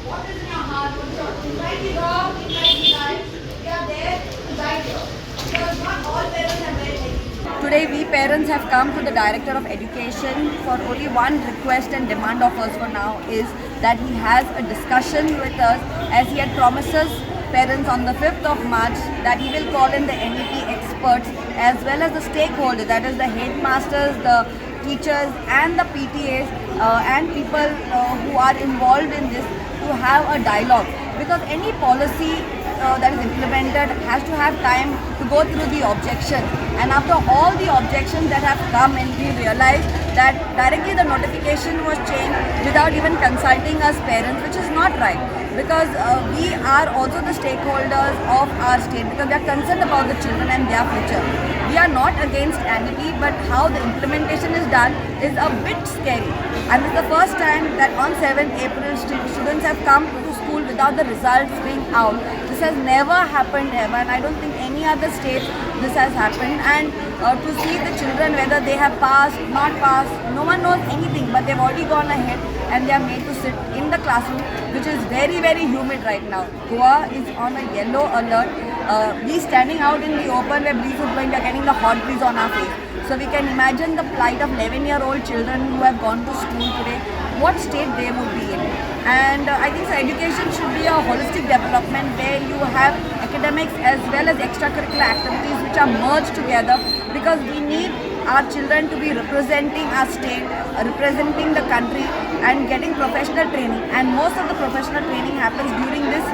what is in your heart, what is your, it might be wrong, it might be right. We are there to guide you. Because not all parents are very educated. Today we parents have come to the Director of Education for only one request and demand of us for now is that he has a discussion with us as he had promised us parents on the 5th of March that he will call in the NEP experts as well as the stakeholders, that is the headmasters, the teachers and the PTAs and people who are involved in this to have a dialogue, because any policy that is implemented has to have time to go through the objections, and after all the objections that have come in, we realized that directly the notification was changed without even consulting us parents, which is not right, because we are also the stakeholders of our state, because we are concerned about the children and their future. We are not against NEP, but how the implementation is done is a bit scary. And it's the first time that on 7th April students have come to school without the results being out. This has never happened ever, and I don't think any other state this has happened. And to see the children whether they have passed, not passed, no one knows anything, but they've already gone ahead and they are made to sit in the classroom, which is very, very humid right now. Goa is on a yellow alert. We standing out in the open where breeze is blowing, we are getting the hot breeze on our face. So we can imagine the plight of 11-year-old children who have gone to school today, what state they would be in. And I think so education should be a holistic development where you have academics as well as extracurricular activities which are merged together, because we need our children to be representing our state, representing the country and getting professional training. And most of the professional training happens during this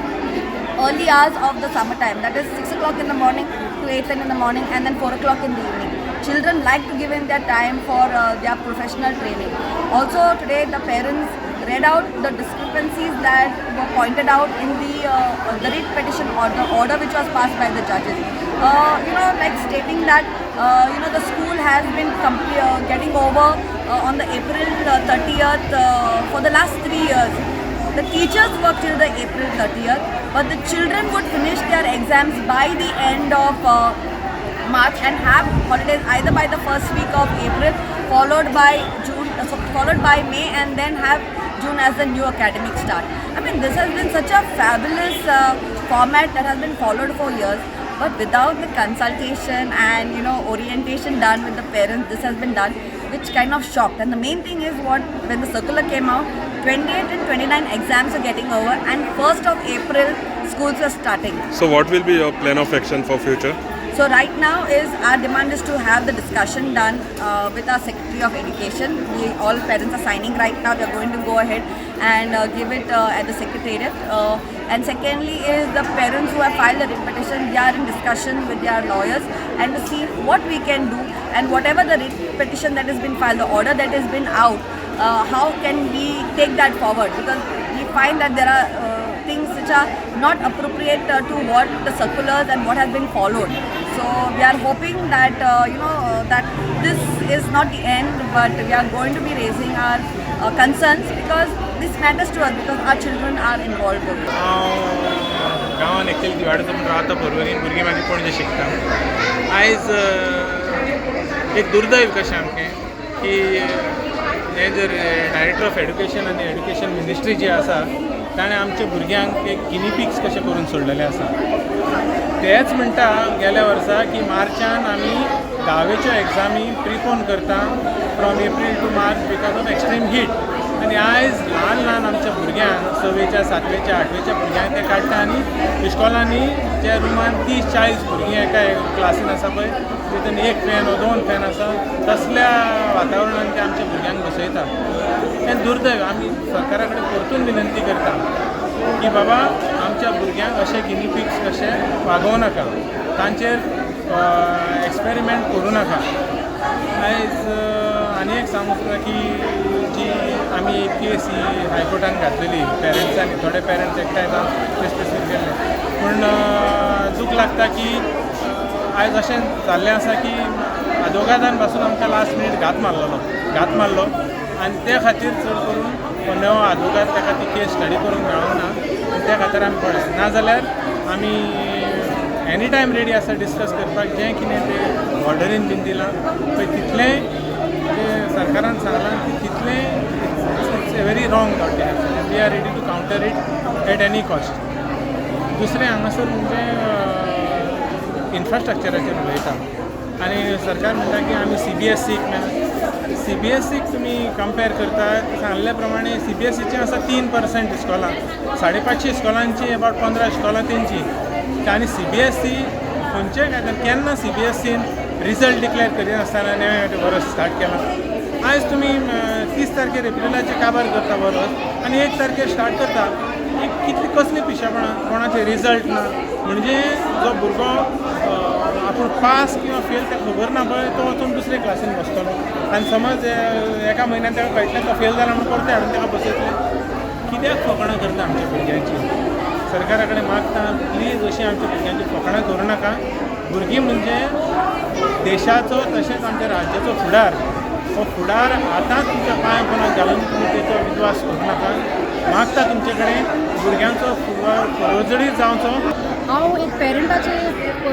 early hours of the summertime, that is 6 o'clock in the morning to 8 in the morning and then 4 o'clock in the evening. Children like to give in their time for their professional training. Also today the parents read out the discrepancies that were pointed out in the writ petition order which was passed by the judges. Like stating that the school has been getting over on the April 30th for the last 3 years. The teachers work till the April 30th, but the children would finish their exams by the end of March and have holidays either by the first week of April, followed by June, followed by May, and then have June as the new academic start. I mean, this has been such a fabulous format that has been followed for years, but without the consultation and orientation done with the parents, this has been done, which kind of shocked. And the main thing is when the circular came out, 28 and 29 exams are getting over, and 1st of April schools are starting. So what will be your plan of action for future? So right now our demand is to have the discussion done with our Secretary of Education. All parents are signing right now. We are going to go ahead and give it at the Secretariat. And secondly is the parents who have filed the writ petition, they are in discussion with their lawyers and to see what we can do, and whatever the writ petition that has been filed, the order that has been out, how can we take that forward, because we find that there are things which are not appropriate to what the circulars and what has been followed. So we are hoping that that this is not the end, but we are going to be raising our concerns, because this matters to us, because our children are involved with it. गांवान एकटेल दिवाडो सावन रावता पर्वरीन भुरगीं म्हाजी पणजे शिकता. आयज एक दुर्दैव कशें आमचें की हे जर डायरेक्टर ऑफ एड्युकेशन आनी एड्युकेशन मिनिस्ट्री जी आसा ताणें आमच्या भुरग्यांक एक गिनी पिग्स कशें करून सोडलेलें आसा. तेच म्हणटा गेल्या वर्सा की मार्चान आमी 10वेच्यो एग्जामी प्रिपोन करता from April to March because of extreme heat. आनी आयज ल्हान ल्हान आमच्या भुरग्यांक 6वेच्या 7वेच्या 8वेच्या भुरग्यांक ते काडटा, आनी इश्कॉलांनी ज्या रुमान 30-40 भुरगीं एका क्लासीन आसा पळय, तितून 1 फॅन वा 2 फॅन आसा, तसल्या वातावरणान ते आमच्या भुरग्यांक बसयता. हें दुर्दैव. आमी सरकारा कडेन परतून विनंती करता की बाबा आमच्या भुरग्यांक अशे गिनी पिग्स कशें वागोवं नाका, तांचेर एक्सपेरिमेंट करूं नाका. आयज आनी एक सांगूं की जी आमी एक केस ही हायकोर्टान घातलेली पेरंट्सांनी, थोडे पेरंट्स एकठांय जावन केस केल्ले, पूण दूख लागता की आयज अशें जाल्लें आसा की दोगांजान पासून आमकां लास्ट मिनीट घात मारलो आनी ते खातीर चड करून नवो आदोगाद ताका ती केस स्टडी करूंक मेळोंक ना, आनी त्या खातीर आमी पळय नाजाल्यार आमी एनी टायम रेडी आसा डिस्कस करपाक. जें कितें ते ऑर्डरीन बीन दिलां पळय तितलें सरकारान सांगलां की तितलें it's a very wrong order. We are ready to counter it at any cost. दुसरें हांगासर म्हणजे इन्फ्रास्ट्रक्चराचेर उलयता आनी सरकार म्हणटा की आमी CBSEक तुमी कंपेर करता सांगल्या प्रमाणे CBSEची आसा 3% इस्कॉलां, 550 इस्कॉलांची अबावट 15 इस्कॉलां तेंची आनी CBSE खंयचे केन्ना CBSEन रिजल्ट डिक्लेअर करिनासतना नवें वर्स स्टार्ट केलां. आयज तुमी 30 तारखेर एप्रिलाचे काबार करता वर्स आनी 1 तारखेर स्टार्ट करता. कितली कसली पिशेपणां कोणाचे रिजल्ट ना म्हणजे जो भुरगो आपूण पास किंवा फेल तेका खबर ना पळय तो वचून दुसरे क्लासीन बसतलो आनी समज एका म्हयन्यान तेका कळटलें तो फेल जाला म्हणून परते हाडून तेका बसयतले. कित्याक फकाणां करता आमच्या भुरग्यांची? सरकारा कडेन मागता प्लीज अशी आमच्या भुरग्यांची फकाणां करूं नाका. भुरगीं म्हणजे देशाचो तशेंच आमच्या राज्याचो फुडार. हो फुडार आतांच तुमच्या पांय पोंदाक घालून तुमी तेचो विश्वास करूं नाका. मागता तुमचे कडेन भुरग्यांचो फुडार परजडीत जावचो. हांव एक पेरंटाचे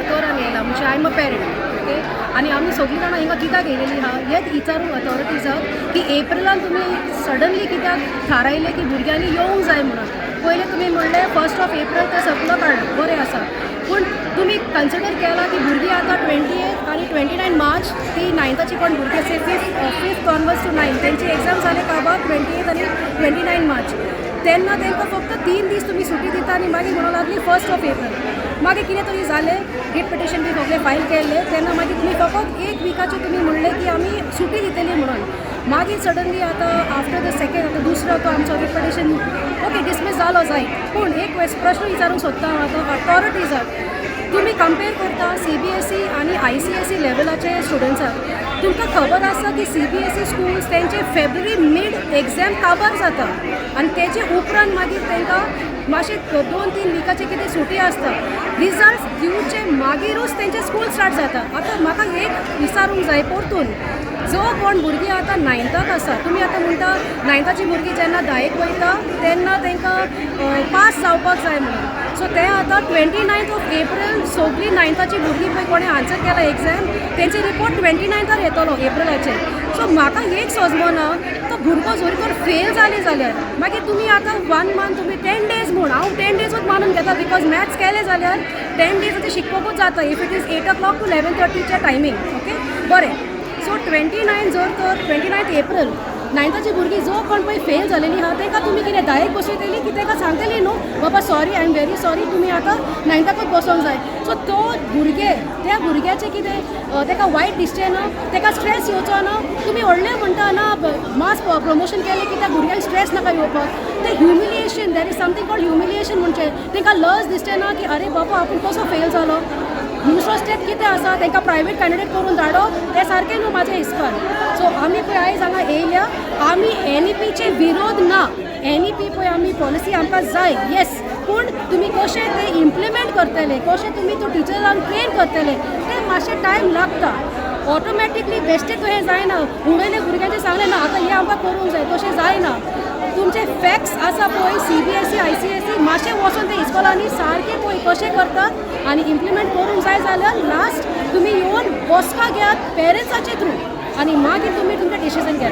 तोरान येयला म्हणजे I am a parent okay आनी आमी सगळीं जाणां हिंगा कित्याक येयलेलीं आहा हेंच विचारूंक अथॉरिटीजाक की एप्रिलान तुमी सडनली कित्याक थारायलें की भुरग्यांनी येवंक जाय म्हणून. पयलें तुमी म्हणलें 1 एप्रिल ते सगळो काडलो बरें आसा पूण तुमी कन्सिडर केला की भुरगीं आतां 28 आनी 29 मार्च ती 9थाची पण भुरगे से 5th ऑनवर्ड्स टू 9 तेंची एग्जाम जाले काबार 28 आनी 29 मार्च. तेन्ना तांकां फक्त 3 दीस तुमी सुटी दिता आनी मागीर म्हणून लागली 1 एप्रिल. मागीर कितें तरी जालें रिट पिटिशन बी सगळें फायल केल्लें तेन्ना मागीर तुमी फकत 1 विकाची तुमी म्हणलें की आमी सुटी दितली म्हणून. मागीर सडनली आतां आफ्टर द सेकेंड आतां दुसरो तो आमचो रिट पिटिशन ओके डिसमीस जालो जाय. पूण एक प्रश्न विचारूंक सोदता हांव आतां अथॉरिटीजाक. तुमी कंपेर करता CBSE आनी ICSE लेवलाचे स्टुडंट्साक. तुमकां खबर आसा की CBSE स्कूल्स तेंचे फेब्रुवारी मिड एग्जाम काबार जाता आनी तेजे उपरांत मागीर तांकां मातशे 2-3 विकाचे कितें सुटी आसता. रिजल्ट्स दिवचे मागीरूच तेंचे स्कूल स्टार्ट जाता. आतां म्हाका एक विचारूंक जाय परतून जो कोण भुरगीं आतां 9थाक आसा तुमी आतां म्हणटा 9थाची भुरगीं जेन्ना 10क वयता तेन्ना तांकां पास जावपाक जाय म्हणून. सो ते आतां 29 एप्रिल सगळीं 9थाची भुरगीं पळय कोणें आन्सर केला एग्जाम तेंचे रिपोर्ट 29 येतलो एप्रिलाचे. सो म्हाका एक समजना तो भुरगो जरी तर फेल जाले जाल्यार मागीर तुमी आतां 1 मंथ तुमी 10 डेज म्हूण हांव 10 डेजूच मानून घेता बिकॉज मॅथ्स केले जाल्यार 10 डेज ते शिकपाकूच जाता if it is 8 o'clock to 11:30चे टायमींग ओके बरें. सो 29 जर तर 29 एप्रिल 9थाची भुरगीं जो कोण पळय फेल जालेलीं आहा तांकां तुमी कितें 10क बसयतली की तांकां सांगतली न्हू बाबा sorry I am very sorry तुमी आतां 9थाकूच बसोंक जाय. सो तो भुरगे त्या भुरग्याचें कितें ताका वायट दिसचें ना ताका स्ट्रेस येवचो ना. तुमी व्हडलें म्हणटा ना मास प्रमोशन केलें की त्या भुरग्यांक स्ट्रेस नाका येवपाक. ते humiliation there is something called humiliation म्हणचें तांकां लज दिसचें ना की आरे बाबा आपूण कसो फेल जालो. दुसरो स्टेप कितें आसा तांकां प्रायवेट कॅन्डिडेट करून धाडो तें सारकें न्हू म्हाज्या हिसपान. सो आमी पळय आयज हांगा येयल्या आमी NEPचे विरोध ना. NEP पळय आमी पॉलिसी आमकां जाय येस पूण तुमी कशें ते इम्प्लिमेंट करतले कशें तुमी तो टिचरांक ट्रेन करतले तें मातशें टायम लागता. ऑटोमॅटिकली बेश्टेच हें जायना उडयले भुरग्यांचें सांगलें ना आतां हें आमकां करूंक जाय तशें जायना. तुमचे फॅक्ट्स आसा पळय CBSE ICSE मातशें वचून ते इस्कॉलांनी सारकें पळय कशें करतात आनी इम्प्लिमेंट करूंक जाय जाल्यार लास्ट तुमी येवन बसका घेयात पेरंट्साचे थ्रू आनी मागीर तुमी तुमचें डिसिजन घेयात.